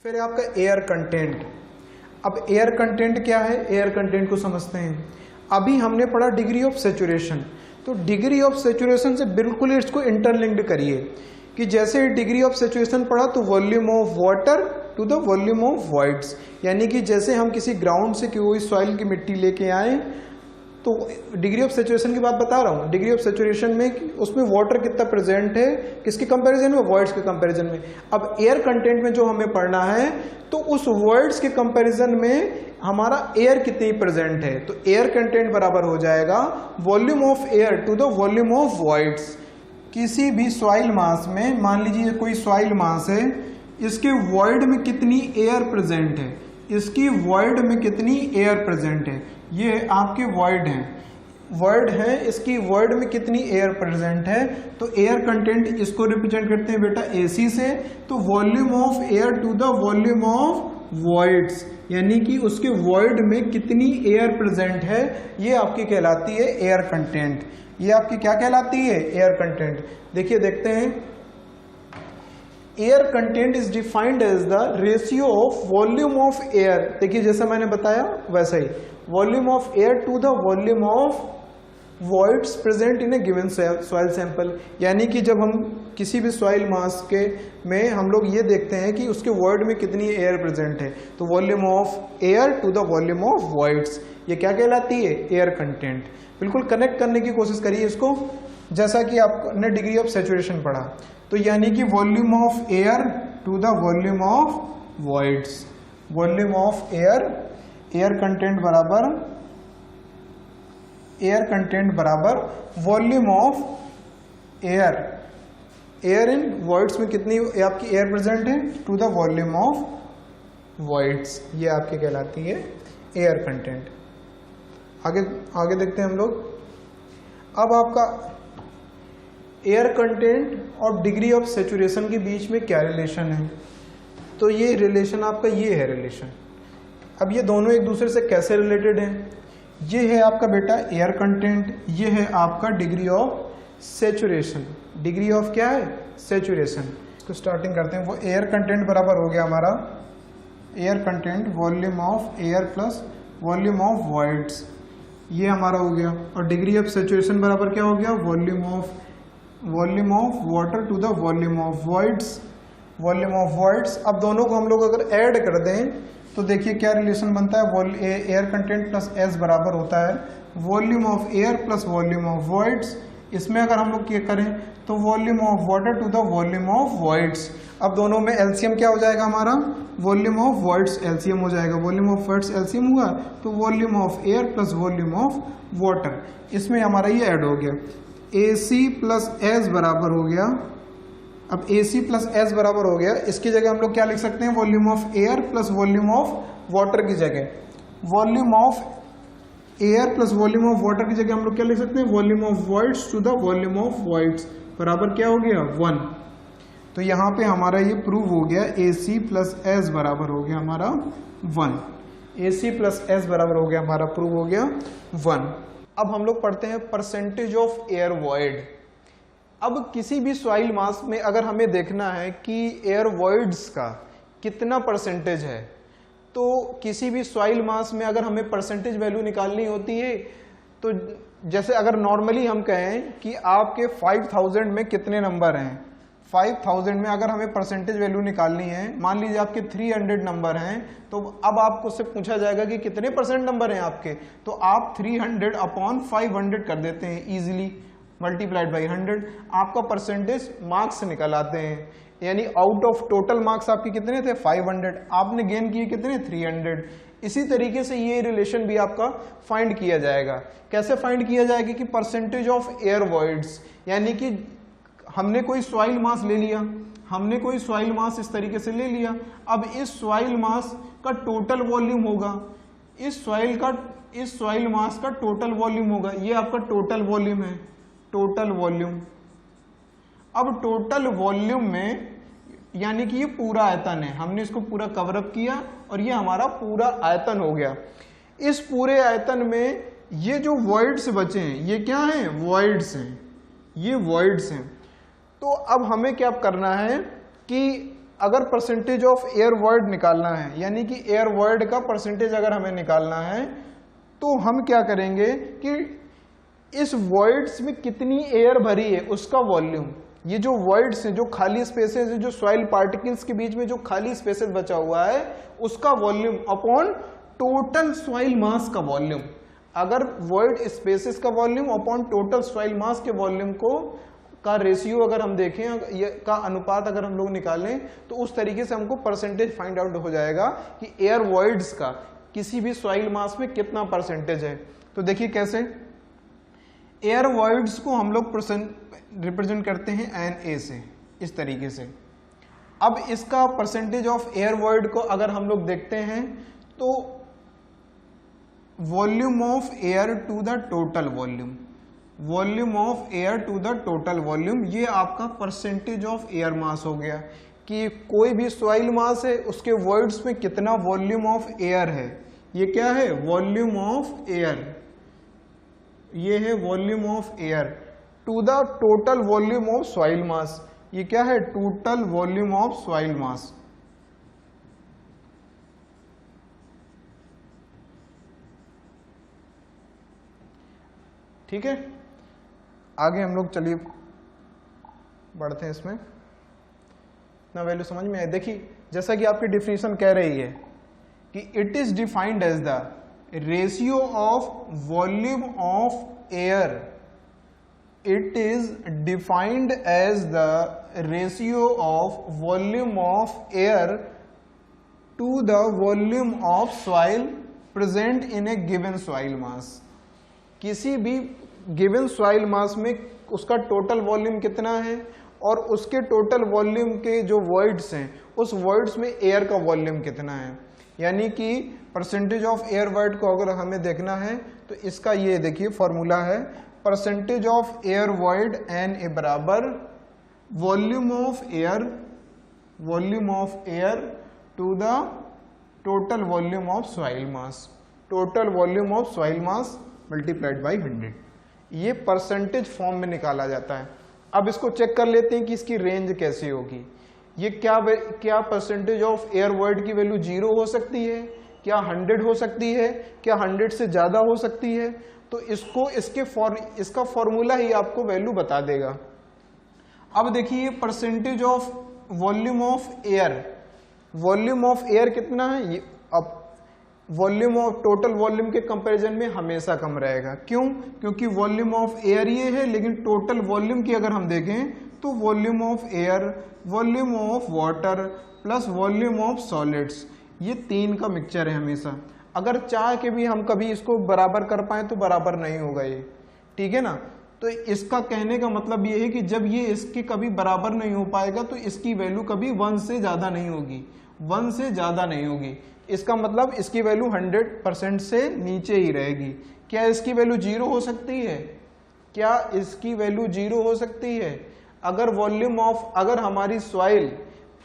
फिर आपका air content. अब एयर कंटेंट क्या है, एयर कंटेंट को समझते हैं। अभी हमने पढ़ा डिग्री ऑफ सेचुरेशन, तो डिग्री ऑफ सेचुरेशन से बिल्कुल इसको इंटरलिंक्ड करिए कि जैसे डिग्री ऑफ सेचुरेशन पढ़ा तो volume of water to the volume of voids, यानी कि जैसे हम किसी ग्राउंड से कोई सॉइल की मिट्टी लेके आए तो डिग्री ऑफ सेचुरेशन की बात बता रहा हूँ। डिग्री ऑफ सेचुरेशन में उसमें वाटर कितना प्रेजेंट है, किसके कंपैरिजन में, वॉइड्स के कंपैरिजन में। अब एयर कंटेंट में जो हमें पढ़ना है तो उस वॉइड्स के कंपैरिजन में हमारा एयर कितनी प्रेजेंट है, तो एयर कंटेंट बराबर हो जाएगा volume of air to the volume of voids. किसी भी सॉइल मास में, मान लीजिए कोई सॉइल मास है, इसके वॉइड में कितनी एयर प्रेजेंट है, इसकी वॉइड में कितनी एयर प्रेजेंट है, ये आपके वॉइड हैं, वर्ड है, इसकी वर्ड में कितनी एयर प्रेजेंट है, तो एयर कंटेंट इसको रिप्रेजेंट करते हैं बेटा AC से, तो volume of air to the volume of voids, यानी कि उसके वर्ड में कितनी एयर प्रेजेंट है, ये आपकी कहलाती है एयर कंटेंट। ये आपकी क्या कहलाती है, एयर कंटेंट। देखिए देखते हैं, air content is defined as the ratio of volume of air. देखिए जैसा मैंने बताया वैसा ही, volume of air to the volume of voids present in a given soil sample, यानी कि जब हम किसी भी सॉइल मास के में हम लोग ये देखते हैं कि उसके वर्ड में कितनी एयर प्रेजेंट है, तो volume of air to the volume of voids, ये क्या कहलाती है, एयर कंटेंट। बिल्कुल कनेक्ट करने की कोशिश करिए इसको, जैसा कि आपने डिग्री ऑफ सेचुरेशन पढ़ा, तो यानी कि volume of air to the volume of voids, volume of air, air content बराबर, एयर कंटेंट बराबर volume of air, air in voids में कितनी आपकी एयर प्रेजेंट है, to the volume of voids, ये आपकी कहलाती है एयर कंटेंट। आगे आगे देखते हैं हम लोग। अब आपका एयर कंटेंट और डिग्री ऑफ सेचुरेशन के बीच में क्या रिलेशन है, तो ये रिलेशन आपका ये है रिलेशन। अब ये दोनों एक दूसरे से कैसे रिलेटेड हैं, ये है आपका बेटा एयर कंटेंट, ये है आपका degree of saturation. Degree of क्या है, सेचुरेशन। इसको स्टार्टिंग करते हैं। वो एयर कंटेंट बराबर हो गया हमारा, air content volume of air plus volume of voids, ये हमारा हो गया। और डिग्री ऑफ सेचुरेशन बराबर क्या हो गया, volume of water to the volume of voids, volume of voids. अब दोनों को हम लोग अगर ऐड कर दें तो देखिए क्या रिलेशन बनता है, एयर कंटेंट प्लस S बराबर होता है volume of air plus volume of voids. इसमें अगर हम लोग क्या करें तो volume of water to the volume of voids. अब दोनों में एलसीएम क्या हो जाएगा हमारा, वॉल्यूम ऑफ वॉइड्स एलसीएम हो जाएगा, वॉल्यूम ऑफ वॉइड्स एलसीएम हुआ तो volume of air plus volume of water, इसमें हमारा ये ऐड हो गया। AC प्लस S बराबर हो गया। अब AC प्लस S बराबर हो गया, इसकी जगह हम लोग क्या लिख सकते हैं, volume of air plus volume of water की जगह, volume of air plus volume of water की जगह हम लोग क्या लिख सकते हैं, volume of voids to the volume of voids बराबर क्या हो गया, 1। तो यहाँ पे हमारा ये प्रूव हो गया, AC प्लस S बराबर हो गया हमारा 1, AC प्लस S बराबर हो गया हमारा, प्रूव हो गया 1। अब हम लोग पढ़ते हैं परसेंटेज ऑफ एयर वॉइड। अब किसी भी सॉइल मास में अगर हमें देखना है कि एयर वॉइड्स का कितना परसेंटेज है, तो किसी भी सॉइल मास में अगर हमें परसेंटेज वैल्यू निकालनी होती है, तो जैसे अगर नॉर्मली हम कहें कि आपके 5000 में कितने नंबर हैं, 5000 में अगर हमें परसेंटेज वैल्यू निकालनी है, मान लीजिए आपके 300 नंबर हैं, तो अब आपको से पूछा जाएगा कि कितने परसेंट नंबर हैं आपके, तो आप 300 अपॉन 500 कर देते हैं इजीली, मल्टीप्लाइड बाई 100, आपका परसेंटेज मार्क्स निकल आते हैं। यानी आउट ऑफ टोटल मार्क्स आपके कितने थे, 500, आपने गेन किए कितने, 300। इसी तरीके से ये रिलेशन भी आपका फाइंड किया जाएगा। कैसे फाइंड किया जाएगा कि परसेंटेज ऑफ एयर वॉइड्स, यानी कि हमने कोई सॉइल मास ले लिया, हमने कोई सॉइल मास इस तरीके से ले लिया, अब इस सॉइल मास का टोटल वॉल्यूम होगा, इस सॉइल मास का टोटल वॉल्यूम होगा, ये आपका टोटल वॉल्यूम है, टोटल वॉल्यूम। अब टोटल वॉल्यूम में यानी कि ये पूरा आयतन है, हमने इसको पूरा कवर अप किया और ये हमारा पूरा आयतन हो गया। इस पूरे आयतन में ये जो वॉइड्स बचे हैं, ये क्या हैं, वॉइड्स हैं, ये वॉइड्स हैं। तो अब हमें क्या करना है कि अगर परसेंटेज ऑफ एयर वॉइड निकालना है, यानी कि एयर वॉइड का परसेंटेज अगर हमें निकालना है, तो हम क्या करेंगे कि इस वॉइड्स में कितनी एयर भरी है उसका वॉल्यूम, ये जो वॉइड्स हैं, जो खाली स्पेसेस है, जो सॉइल पार्टिकल्स के बीच में जो खाली स्पेसेस बचा हुआ है उसका वॉल्यूम अपॉन टोटल सॉइल मास का वॉल्यूम। अगर वॉइड स्पेसेस का वॉल्यूम अपॉन टोटल सॉइल मास के वॉल्यूम को का रेशियो अगर हम देखें, ये का अनुपात अगर हम लोग निकालें, तो उस तरीके से हमको परसेंटेज फाइंड आउट हो जाएगा कि एयर वॉइड्स का किसी भी सॉइल मास में कितना परसेंटेज है। तो देखिए कैसे, एयर वॉइड्स को हम लोग रिप्रेजेंट करते हैं Na से, इस तरीके से। अब इसका परसेंटेज ऑफ एयर वॉइड को अगर हम लोग देखते हैं तो volume of air to the total volume, volume of air to the total volume, ये आपका परसेंटेज ऑफ एयर मास हो गया कि कोई भी सॉइल मास है उसके वॉइड्स में कितना वॉल्यूम ऑफ एयर है। ये क्या है, वॉल्यूम ऑफ एयर, ये है volume of air to the total volume of soil mass, ये क्या है, total volume of soil mass. ठीक है, आगे हम लोग चलिए बढ़ते हैं इसमें। ना वैल्यू समझ में आए। देखिए जैसा कि आपकी डिफिनीशन कह रही है कि it is defined as the ratio of volume of air, it is defined as the ratio of volume of air to the volume of soil present in a given soil mass. किसी भी given soil मास में उसका total volume कितना है और उसके total volume के जो वॉइड्स हैं उस वॉइड्स में एयर का वॉल्यूम कितना है। यानी कि परसेंटेज ऑफ एयर वॉइड को अगर हमें देखना है तो इसका ये देखिए फॉर्मूला है, percentage of air void Na बराबर volume of air to the total volume of soil mass, total volume of soil mass multiplied by 100। ये परसेंटेज फॉर्म में निकाला जाता है। अब इसको चेक कर लेते हैं कि इसकी रेंज कैसी होगी। ये क्या परसेंटेज ऑफ एयर वॉइड की वैल्यू 0 हो सकती है, क्या 100 हो सकती है, क्या 100 से ज्यादा हो सकती है। तो इसका फॉर्मूला ही आपको वैल्यू बता देगा। अब देखिए percentage of volume of air, volume of air कितना है, ये अब वॉल्यूम ऑफ टोटल वॉल्यूम के कंपैरिजन में हमेशा कम रहेगा। क्यों, क्योंकि वॉल्यूम ऑफ एयर ये है, लेकिन टोटल वॉल्यूम की अगर हम देखें तो volume of air, volume of water plus volume of solids, ये तीन का मिक्सचर है हमेशा। अगर चाह के भी हम कभी इसको बराबर कर पाए तो बराबर नहीं होगा ये, ठीक है ना। तो इसका कहने का मतलब ये है कि जब ये इसके कभी बराबर नहीं हो पाएगा तो इसकी वैल्यू कभी 1 से ज्यादा नहीं होगी, 1 से ज्यादा नहीं होगी। इसका मतलब इसकी वैल्यू 100% से नीचे ही रहेगी। क्या इसकी वैल्यू 0 हो सकती है, क्या इसकी वैल्यू 0 हो सकती है? अगर हमारी सॉइल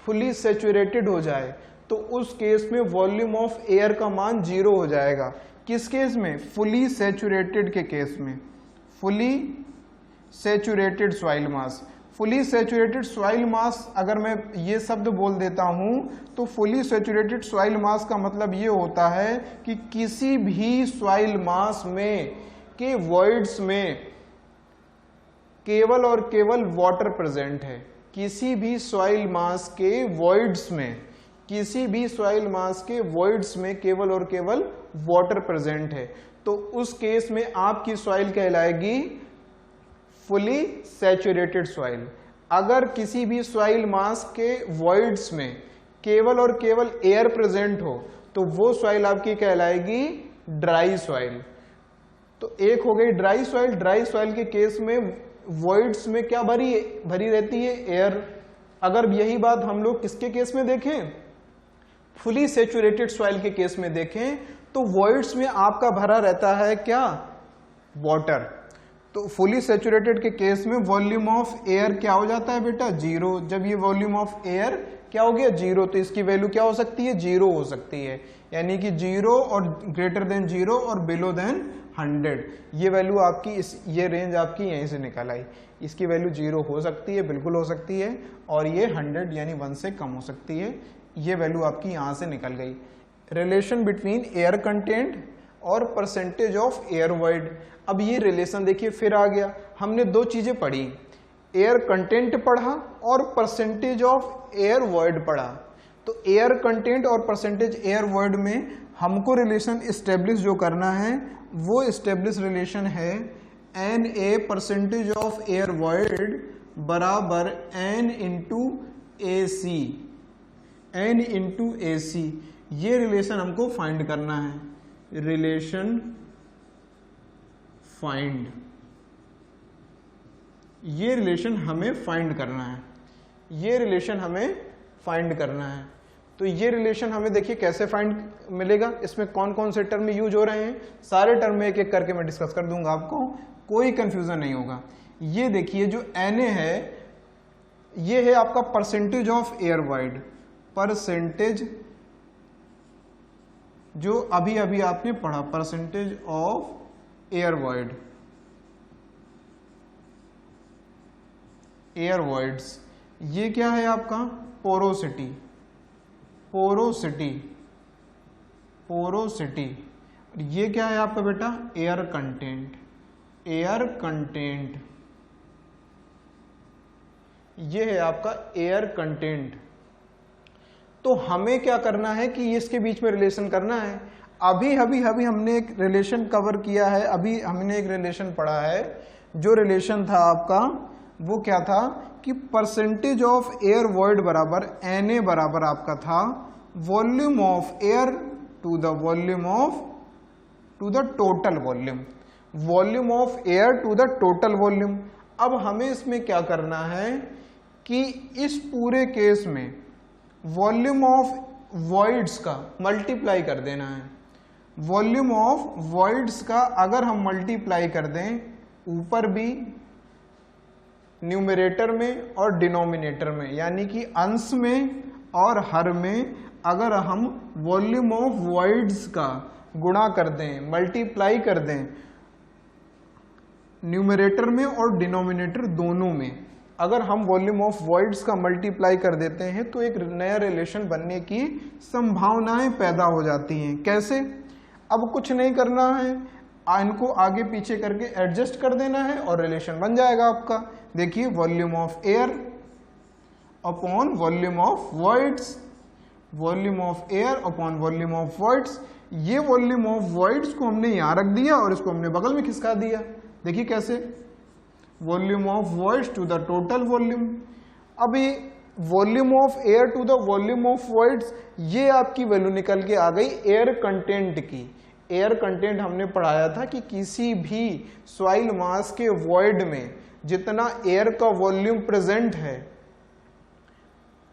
फुली सैचुरेटेड हो जाए तो उस केस में वॉल्यूम ऑफ एयर का मान 0 हो जाएगा। किस केस में, फुली सैचुरेटेड के केस में, फुली सैचुरेटेड सॉइल मास। फुली सैचुरेटेड सॉइल मास अगर मैं ये शब्द बोल देता हूं तो फुली सैचुरेटेड सॉइल मास का मतलब ये होता है कि किसी भी सॉइल मास में के वॉइड्स में केवल और केवल वाटर प्रेजेंट है। किसी भी सॉइल मास के वॉइड्स में, किसी भी सॉइल मास के वॉइड्स में केवल और केवल वाटर प्रेजेंट है, तो उस केस में आपकी सॉइल कहलाएगी फुली सैचुरेटेड सॉइल। अगर किसी भी सॉइल मास के वॉइड्स में केवल और केवल एयर प्रेजेंट हो तो वो सॉइल आपकी कहलाएगी ड्राई सॉइल। तो एक हो गई ड्राई सॉइल। ड्राई सॉइल के केस में वॉइड्स में क्या भरी रहती है, एयर। अगर यही बात हम लोग किसके केस में देखें, फुली सैचुरेटेड सॉइल के केस में देखें तो वॉइड्स में आपका भरा रहता है क्या, वाटर। तो फुली सैचुरेटेड के केस में वॉल्यूम ऑफ एयर क्या हो जाता है बेटा, जीरो। जब ये वॉल्यूम ऑफ एयर क्या हो गया, जीरो, तो इसकी वैल्यू क्या हो सकती है, जीरो हो सकती है, यानी कि जीरो और ग्रेटर देन जीरो और बिलो देन 100। ये वैल्यू आपकी ये रेंज आपकी यहीं से निकल आई। इसकी वैल्यू जीरो हो सकती है, बिल्कुल हो सकती है, और ये 100 यानी 1 से कम हो सकती है। ये वैल्यू आपकी यहाँ से निकल गई। रिलेशन बिटवीन एयर कंटेंट और परसेंटेज ऑफ एयर वॉइड। अब ये रिलेशन देखिए फिर आ गया। हमने दो चीजें पढ़ी, एयर कंटेंट पढ़ा और परसेंटेज ऑफ एयर वॉइड पढ़ा। तो एयर कंटेंट और परसेंटेज एयर वॉइड में हमको रिलेशन इस्टेब्लिश जो करना है वो इस्टेब्लिश रिलेशन है N A percentage of air void बराबर N into A C, N into A C. ये रिलेशन हमको फाइंड करना है, रिलेशन फाइंड, ये रिलेशन हमें फाइंड करना है, ये रिलेशन हमें फाइंड करना है। तो ये रिलेशन हमें देखिए कैसे फाइंड मिलेगा, इसमें कौन कौन से टर्म यूज हो रहे हैं, सारे टर्म में एक एक करके मैं डिस्कस कर दूंगा, आपको कोई कंफ्यूजन नहीं होगा। ये देखिए जो Na है ये है आपका percentage of air void, percentage जो अभी अभी आपने पढ़ा, percentage of air void, air voids. ये क्या है आपका पोरोसिटी, पोरोसिटी, पोरोसिटी। ये क्या है आपका बेटा एयर कंटेंट, एयर कंटेंट। ये है आपका एयर कंटेंट। तो हमें क्या करना है कि इसके बीच में रिलेशन करना है। अभी हमने एक रिलेशन कवर किया है, अभी हमने एक रिलेशन पढ़ा है। जो रिलेशन था आपका वो क्या था कि परसेंटेज ऑफ एयर वॉइड बराबर Na बराबर आपका था volume of air to the volume of to the total volume, volume of air to the total volume. अब हमें इसमें क्या करना है कि इस पूरे केस में वॉल्यूम ऑफ वॉइड्स का मल्टीप्लाई कर देना है। वॉल्यूम ऑफ वॉइड्स का अगर हम मल्टीप्लाई कर दें ऊपर भी न्यूमरेटर में और डिनोमिनेटर में, यानी कि अंश में और हर में, अगर हम वॉल्यूम ऑफ वॉइड्स का गुणा कर दें, मल्टीप्लाई कर दें न्यूमरेटर में और डिनोमिनेटर दोनों में, अगर हम वॉल्यूम ऑफ वॉइड्स का मल्टीप्लाई कर देते हैं तो एक नया रिलेशन बनने की संभावनाएं पैदा हो जाती हैं। कैसे? अब कुछ नहीं करना है, इनको आगे पीछे करके एडजस्ट कर देना है और रिलेशन बन जाएगा आपका। देखिए volume of air upon volume of voids, volume of air upon volume of voids. ये वॉल्यूम ऑफ वॉइड्स को हमने यहां रख दिया और इसको हमने बगल में खिसका दिया। देखिए कैसे, volume of voids to the total volume. अभी volume of air to the volume of voids, ये आपकी वैल्यू निकल के आ गई एयर कंटेंट की। एयर कंटेंट हमने पढ़ाया था कि किसी भी सॉइल मास के वॉइड में जितना एयर का वॉल्यूम प्रेजेंट है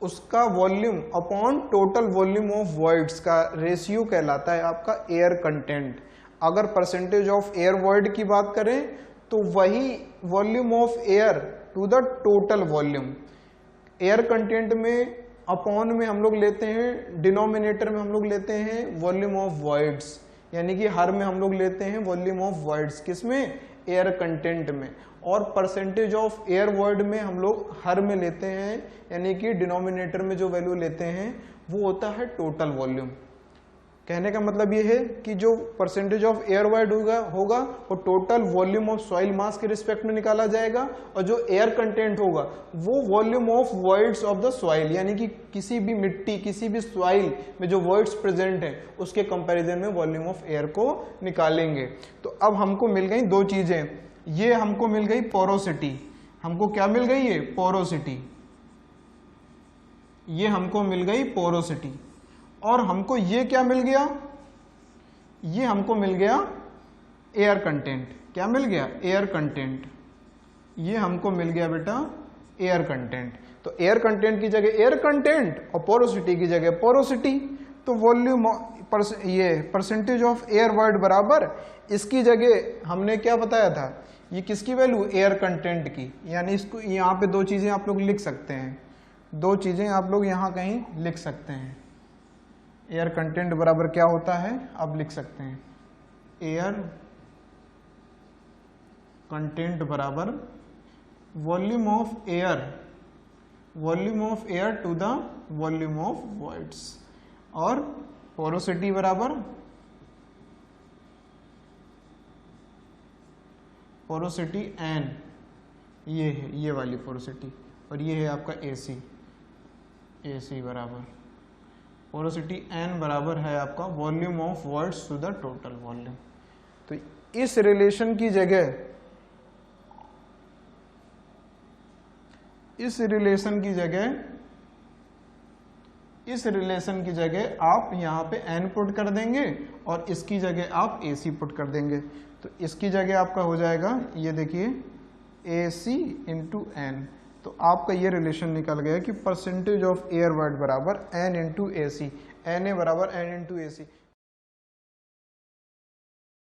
उसका volume upon total volume of voids का रेशियो कहलाता है आपका एयर कंटेंट। अगर परसेंटेज ऑफ एयर वॉइड की बात करें तो वही volume of air to the total volume. Air content में अपॉन में हम लोग लेते हैं, डिनोमिनेटर में हम लोग लेते हैं वॉल्यूम ऑफ वॉइड्स, यानी कि हर में हम लोग लेते हैं वॉल्यूम ऑफ वॉइड्स। किसमें? एयर कंटेंट में। और परसेंटेज ऑफ एयर वॉइड में हम लोग हर में लेते हैं, यानी कि डिनोमिनेटर में जो वैल्यू लेते हैं वो होता है टोटल वॉल्यूम। कहने का मतलब ये है कि जो परसेंटेज ऑफ एयर वॉइड होगा वो टोटल वॉल्यूम ऑफ सॉइल मास के रिस्पेक्ट में निकाला जाएगा, और जो एयर कंटेंट होगा वो volume of voids of the soil, यानी कि किसी भी मिट्टी, किसी भी सॉइल में जो वॉइड्स प्रेजेंट है उसके कंपैरिजन में वॉल्यूम ऑफ एयर को निकालेंगे। तो अब हमको मिल गई दो चीजें, ये हमको मिल गई पोरोसिटी। हमको क्या मिल गई? ये पोरोसिटी, ये हमको मिल गई पोरोसिटी। और हमको ये क्या मिल गया? ये हमको मिल गया एयर कंटेंट। क्या मिल गया? Air content. ये हमको मिल गया बेटा एयर कंटेंट। तो एयर कंटेंट की जगह एयर कंटेंट और पोरोसिटी की जगह पोरोसिटी। तो वॉल्यूम ये परसेंटेज ऑफ एयर वॉइड बराबर, इसकी जगह हमने क्या बताया था ये किसकी वैल्यू, एयर कंटेंट की, यानी इसको यहाँ पे दो चीजें आप लोग लिख सकते हैं, दो चीजें आप लोग यहाँ कहीं लिख सकते हैं। एयर कंटेंट बराबर क्या होता है, अब लिख सकते हैं, एयर कंटेंट बराबर volume of air, volume of air to the volume of voids, और पोरोसिटी बराबर पोरोसिटी एन, ये है ये वाली पोरोसिटी, और ये है आपका एसी, एसी बराबर पोरोसिटी एन बराबर है आपका volume of voids to the total volume. तो इस रिलेशन की जगह, इस रिलेशन की जगह आप यहां पे n पुट कर देंगे और इसकी जगह आप AC पुट कर देंगे। तो इसकी जगह आपका हो जाएगा, ये देखिए AC इंटू एन। तो आपका ये रिलेशन निकल गया कि परसेंटेज ऑफ एयर वॉइड बराबर n इंटू AC, NA बराबर n इंटू AC।